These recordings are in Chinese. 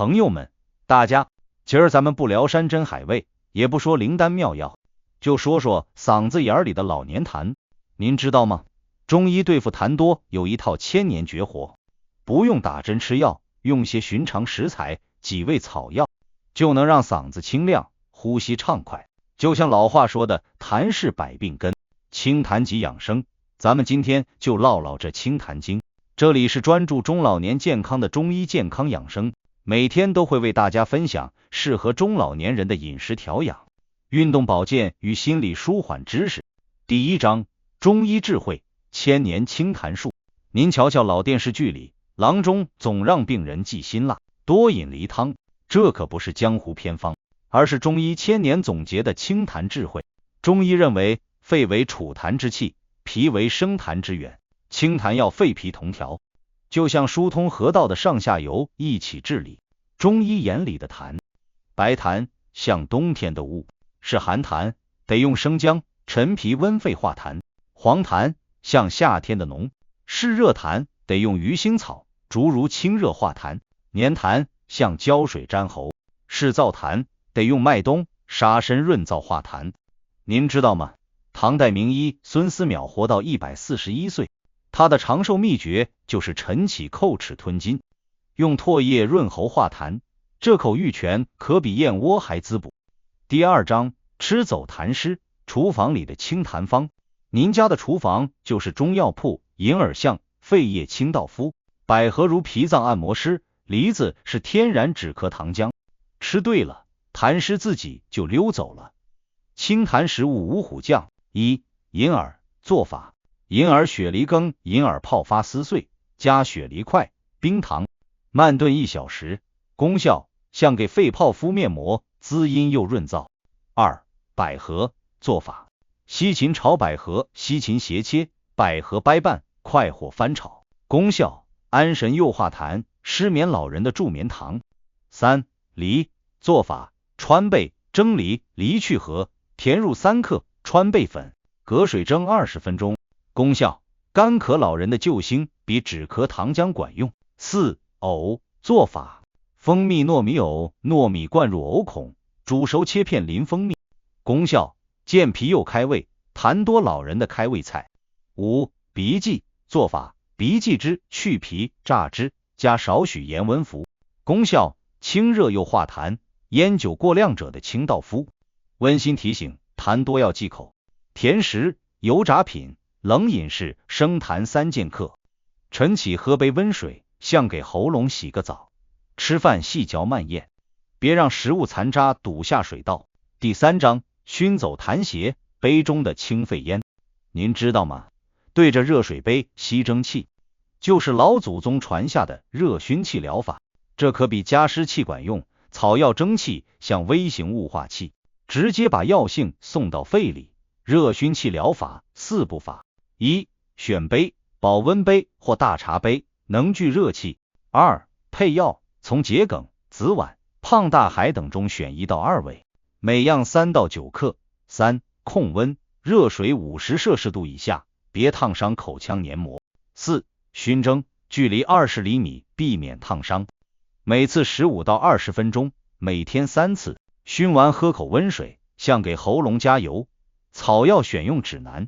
朋友们，大家，今儿咱们不聊山珍海味，也不说灵丹妙药，就说说嗓子眼里的老年痰。您知道吗？中医对付痰多有一套千年绝活，不用打针吃药，用些寻常食材，几味草药，就能让嗓子清亮，呼吸畅快。就像老话说的，痰是百病根，清痰即养生。咱们今天就唠唠这清痰经。这里是专注中老年健康的中医健康养生，每天都会为大家分享适合中老年人的饮食调养、运动保健与心理舒缓知识。第一章，中医智慧，千年清痰术。您瞧瞧老电视剧里，郎中总让病人忌辛辣，多饮梨汤，这可不是江湖偏方，而是中医千年总结的清痰智慧。中医认为，肺为储痰之器，脾为生痰之源，清痰要肺脾同调，就像疏通河道的上下游一起治理。中医眼里的痰，白痰像冬天的雾，是寒痰，得用生姜、陈皮温肺化痰；黄痰像夏天的脓，是热痰，得用鱼腥草、竹茹清热化痰；黏痰像胶水粘喉，是燥痰，得用麦冬、沙参润燥化痰。您知道吗？唐代名医孙思邈活到141岁，他的长寿秘诀就是晨起叩齿吞金，用唾液润喉化痰，这口玉泉可比燕窝还滋补。第二章，吃走痰湿，厨房里的清痰方。您家的厨房就是中药铺，银耳橡、肺叶清道夫，百合如脾脏按摩师，梨子是天然止咳糖浆，吃对了，痰湿自己就溜走了。清痰食物五虎将。一、银耳。做法：银耳雪梨羹，银耳泡发撕碎，加雪梨块、冰糖，慢炖1小时。功效：像给肺泡敷面膜，滋阴又润燥。二、百合。做法：西芹炒百合，西芹斜切，百合掰瓣，快火翻炒。功效：安神又化痰，失眠老人的助眠糖。三、梨。做法：川贝、蒸梨，梨去核，填入3克，川贝粉，隔水蒸20分钟。功效：干咳老人的救星，比止咳糖浆管用。四、藕。做法：蜂蜜糯米藕，糯米灌入藕孔，煮熟切片淋蜂蜜。功效：健脾又开胃，痰多老人的开胃菜。五、荸荠。做法：荸荠汁去皮榨汁，加少许盐温服。功效：清热又化痰，烟酒过量者的清道夫。温馨提醒：痰多要忌口。甜食、油炸品、冷饮是生痰3剑客。晨起喝杯温水，像给喉咙洗个澡。吃饭细嚼慢咽，别让食物残渣堵下水道。第三章，熏走痰邪，杯中的清肺烟。您知道吗？对着热水杯吸蒸气，就是老祖宗传下的热熏气疗法。这可比加湿器管用，草药蒸汽像微型雾化器，直接把药性送到肺里。热熏气疗法4步法：一、选杯，保温杯或大茶杯，能聚热气。二、配药，从桔梗、紫菀、胖大海等中选1到2味，每样3到9克。三、控温，热水50摄氏度以下，别烫伤口腔黏膜。四、熏蒸，距离20厘米，避免烫伤。每次15到20分钟，每天3次。熏完喝口温水，像给喉咙加油。草药选用指南：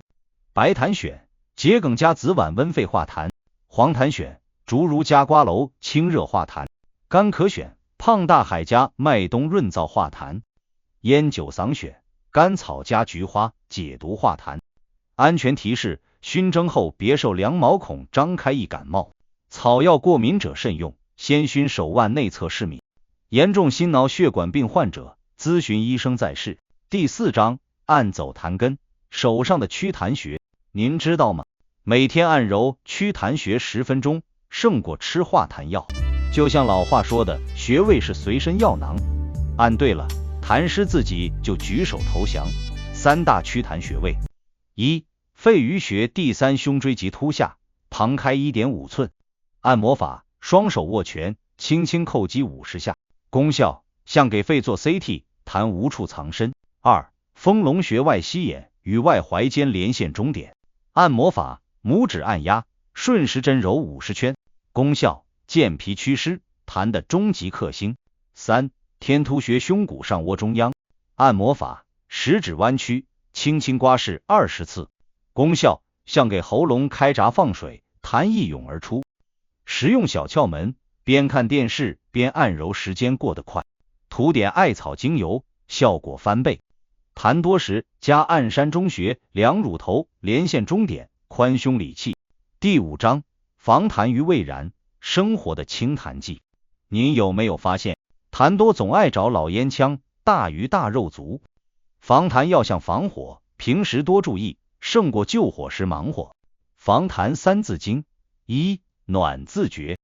白檀选桔梗加紫菀温肺化痰，黄檀选竹茹加瓜蒌清热化痰，干咳选胖大海加麦冬润燥化痰，烟酒嗓选甘草加菊花解毒化痰。安全提示：熏蒸后别受凉毛孔张开易感冒。草药过敏者慎用，先熏手腕内侧是敏。严重心脑血管病患者咨询医生再试。第四章，按走痰根，手上的祛痰穴。您知道吗？每天按揉祛痰穴10分钟，胜过吃化痰药。就像老话说的，穴位是随身药囊，按对了，痰湿自己就举手投降。3大祛痰穴位：一、肺俞穴第3胸椎棘突下，旁开1.5寸。按摩法：双手握拳，轻轻叩击50下。功效：像给肺做 CT， 痰无处藏身。二、丰隆穴外膝眼与外踝间连线中点。按摩法：拇指按压，顺时针揉50圈。功效：健脾祛湿，痰的终极克星。3. 天突穴胸骨上窝中央，按摩法：食指弯曲，轻轻刮拭20次。功效：像给喉咙开闸放水，痰一涌而出。实用小窍门：边看电视边按揉，时间过得快。涂点艾草精油，效果翻倍。痰多时加按山中穴、两乳头连线中点，宽胸理气。第5章防痰于未然，生活的清痰剂。您有没有发现，痰多总爱找老烟枪、大鱼大肉族？防痰要像防火，平时多注意，胜过救火时忙活。防痰3字经：1. 暖自觉，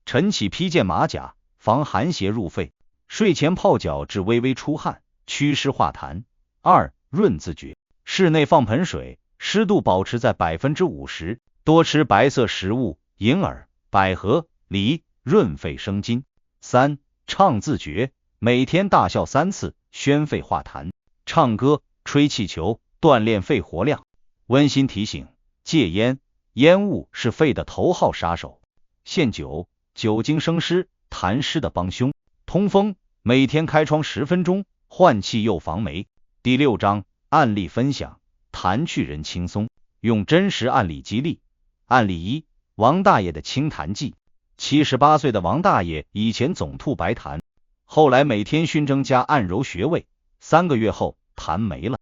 晨起披件马甲，防寒邪入肺，睡前泡脚至微微出汗，祛湿化痰。2. 润自觉，室内放盆水，湿度保持在 50%， 多吃白色食物，银耳、百合、梨，润肺生津。3. 唱自觉，每天大笑3次，宣肺化痰。唱歌、吹气球，锻炼肺活量。温馨提醒：戒烟，烟雾是肺的头号杀手。限酒，酒精生湿，痰湿的帮凶。通风，每天开窗10分钟，换气又防霉。第6章案例分享：痰去人轻松，用真实案例激励。案例1：王大爷的清痰剂。78岁的王大爷以前总吐白痰，后来每天熏蒸加按揉穴位，3个月后痰没了，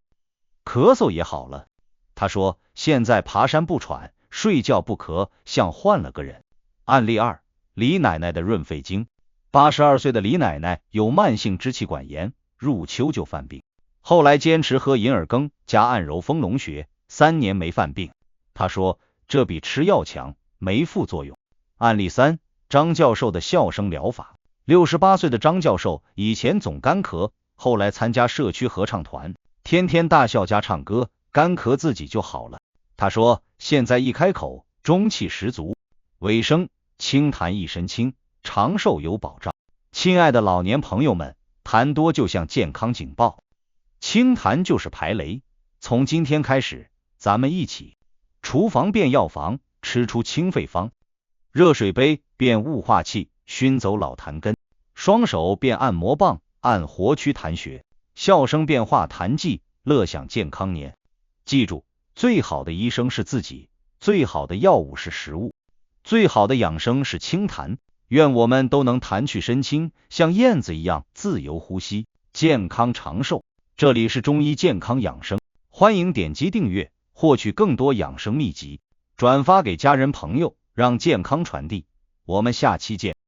咳嗽也好了。他说现在爬山不喘，睡觉不咳，像换了个人。案例2：李奶奶的润肺经。82岁的李奶奶有慢性支气管炎，入秋就犯病，后来坚持喝银耳羹加按揉丰隆穴，3年没犯病。他说这比吃药强，没副作用。案例3：张教授的笑声疗法。68岁的张教授以前总干咳，后来参加社区合唱团，天天大笑加唱歌，干咳自己就好了。他说现在一开口中气十足。尾声：清痰一身轻，长寿有保障。亲爱的老年朋友们，痰多就像健康警报，清痰就是排雷。从今天开始，咱们一起厨房变药房，吃出清肺方。热水杯变雾化器，熏走老痰根；双手变按摩棒，按活驱痰穴；笑声变化痰剂，乐享健康年。记住，最好的医生是自己，最好的药物是食物，最好的养生是清痰。愿我们都能痰去身轻，像燕子一样自由呼吸，健康长寿。这里是中医健康养生，欢迎点击订阅，获取更多养生秘籍，转发给家人朋友，让健康传递。我们下期见。